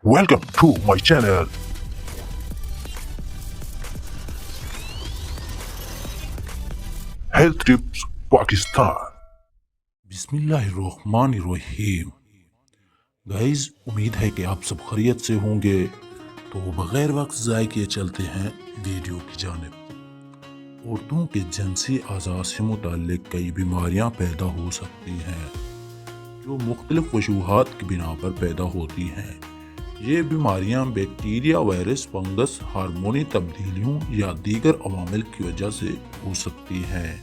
Welcome to my channel. Health Tips Pakistan. बिस्मिल्लाहिर्रहमानिर्रहीम। Guys, उम्मीद है कि आप सब खैरियत से होंगे। तो बगैर वक्त ज़ाय किए चलते हैं वीडियो की जानिब। औरतों के जिनसी अज़ा से मुताल्लिक कई बीमारियां पैदा हो सकती हैं जो मुख्तलिफ वजूहात की बिना पर पैदा होती हैं। ये बीमारियां बैक्टीरिया, वायरस, फंगस, हार्मोनी तब्दीलियों या दीगर अवामिल की वजह से हो सकती हैं।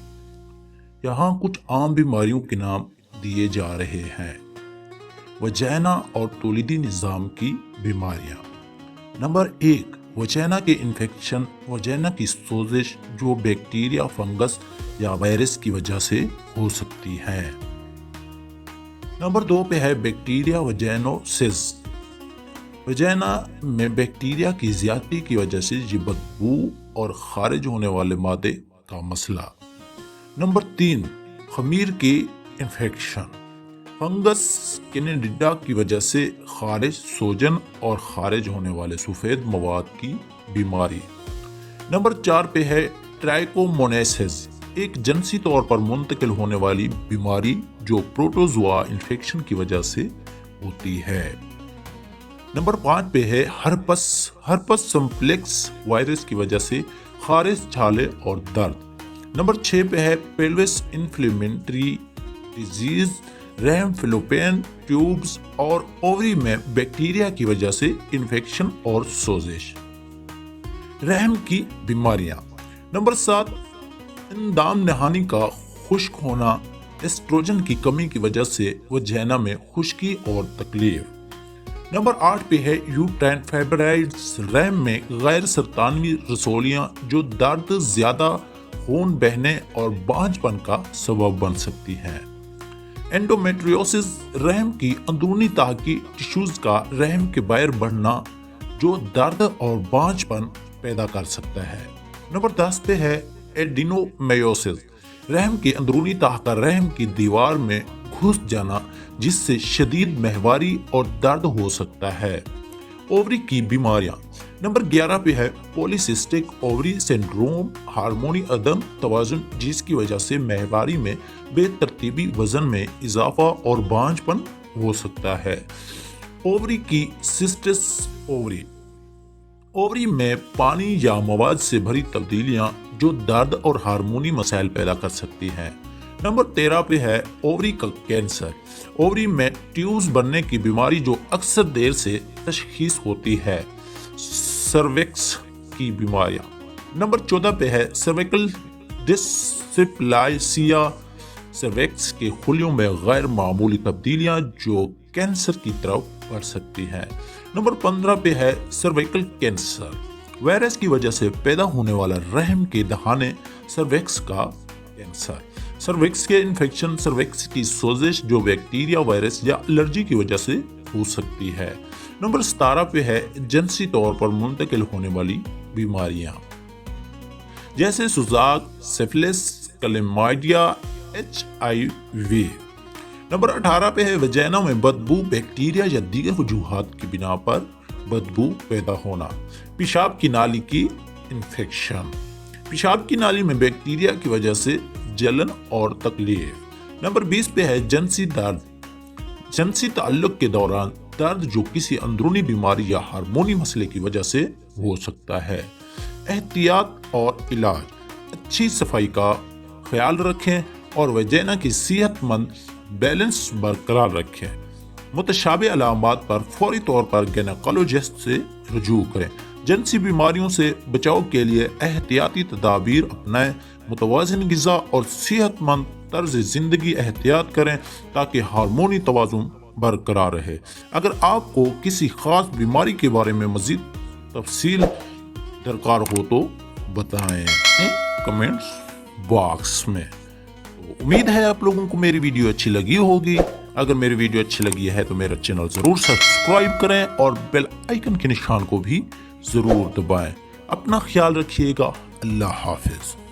यहाँ कुछ आम बीमारियों के नाम दिए जा रहे हैं। वजाइना और तौलीदी निज़ाम की बीमारियां। नंबर 1, वजाइना के इन्फेक्शन, वजाइना की सोजिश जो बैक्टीरिया, फंगस या वायरस की वजह से हो सकती है। नंबर 2 पे है बैक्टीरिया वजाइनोसिस। वजाइना में बैक्टीरिया की ज्यादती की वजह से ये बदबू और खारिज होने वाले मादे का मसला। नंबर 3, खमीर की इन्फेक्शन, फंगस कैनिडिडा की वजह से खारिज, सोजन और खारिज होने वाले सफ़ेद मवाद की बीमारी। नंबर 4 पे है ट्राइकोमोनेसिस, एक जिनसी तौर पर मुंतकिल होने वाली बीमारी जो प्रोटोजुआ इन्फेक्शन की वजह से होती है। नंबर 5 पे है हर्पस सिम्प्लेक्स वायरस की वजह से खारिज, छाले और दर्द। नंबर 6 पे है पेल्विस इन्फ्लेमेटरी डिजीज, रहम, फैलोपियन ट्यूब्स और ओवरी में बैक्टीरिया की वजह से इन्फेक्शन और सोजिश। रहम की बीमारियां। नंबर 7, इंदाम नहानी का खुश्क होना, एस्ट्रोजन की कमी की वजह से वजाइना में खुश्की और तकलीफ। नंबर 8 पे है यूट्राइन फाइब्राइड्स, रहम में गैर सरतानवी रसौलियां जो दर्द, ज्यादा खून बहने और बांझपन का सबब बन सकती हैं। एंडोमेट्रियोसिस, रहम की अंदरूनी तह की टिश्यूज का रहम के बाहर बढ़ना जो दर्द और बांझपन पैदा कर सकता है। नंबर 10 पे है एडिनोमायोसिस, रहम की अंदरूनी तह का रहम की दीवार में घुस जाना जिससे शदीद महवारी और दर्द हो सकता है। ओवरी की बीमारियां। नंबर 11 पे है पॉलीसिस्टिक ओवरी सिंड्रोम, हार्मोनी अदम तवाजुन जिसकी वजह से महवारी में बेतरतीबी, वजन में इजाफा और बांझपन हो सकता है। ओवरी की सिस्टिस ओवरी में पानी या मवाद से भरी तब्दीलियां जो दर्द और हार्मोनी मसाइल पैदा कर सकती हैं। नंबर 13 पे है ओवरी का कैंसर, ओवरी में ट्यूब्स बनने की बीमारी जो अक्सर देर से तशखीस होती है। सर्विक्स की बीमारियां। नंबर 14 पे है सर्विकल डिस्प्लासिया, सर्विक्स के खुलियों में गैर मामूली तब्दीलियां जो कैंसर की तरफ बढ़ सकती हैं। नंबर 15 पे है सर्विकल कैंसर, वायरस की वजह से पैदा होने वाला रहम के दहाने, सर्विक्स का कैंसर। सर्विक्स के इन्फेक्शन, सर्विक्स की सोजिश जो बैक्टीरिया, वायरस या एलर्जी की वजह से हो सकती है। नंबर 17 पे है जिनसी तौर पर मुंतकिल होने वाली बीमारियां जैसे सुजाक, सिफिलिस, क्लैमाइडिया, HIV। नंबर 18 पे है वजाइना में बदबू, बैक्टीरिया या दीगर वजूहात की बिना पर बदबू पैदा होना। पेशाब की नाली की इन्फेक्शन, पेशाब की नाली में बैक्टीरिया की वजह से जलन और तकलीफ। नंबर 20 पे है जिनसी दर्द, जिनसी ताल्लुक के दौरान दर्द जो किसी अंदरूनी बीमारी या हार्मोनी मसले की वजह से हो सकता है। एहतियात और इलाज, अच्छी सफाई का ख्याल रखें और वजाइना की सेहतमंद बैलेंस बरकरार रखें। मुतशाबे अलामात पर फौरी तौर पर गायनेकोलॉजिस्ट से रुजू करें। जिनसी बीमारियों से बचाव के लिए एहतियाती तदाबीर अपनाएं, मुतवाज़िन ग़िज़ा और सेहतमंद तर्ज ज़िंदगी एहतियात करें ताकि हार्मोनी तवाज़ुन बरकरार रहे। अगर आपको किसी ख़ास बीमारी के बारे में मज़ीद तफसील दरकार हो तो बताएं कमेंट्स बॉक्स में। तो उम्मीद है आप लोगों को मेरी वीडियो अच्छी लगी होगी। अगर मेरी वीडियो अच्छी लगी है तो मेरा चैनल ज़रूर सब्सक्राइब करें और बेल आइकन के निशान को भी ज़रूर दबाएं। अपना ख्याल रखिएगा। अल्लाह हाफिज़।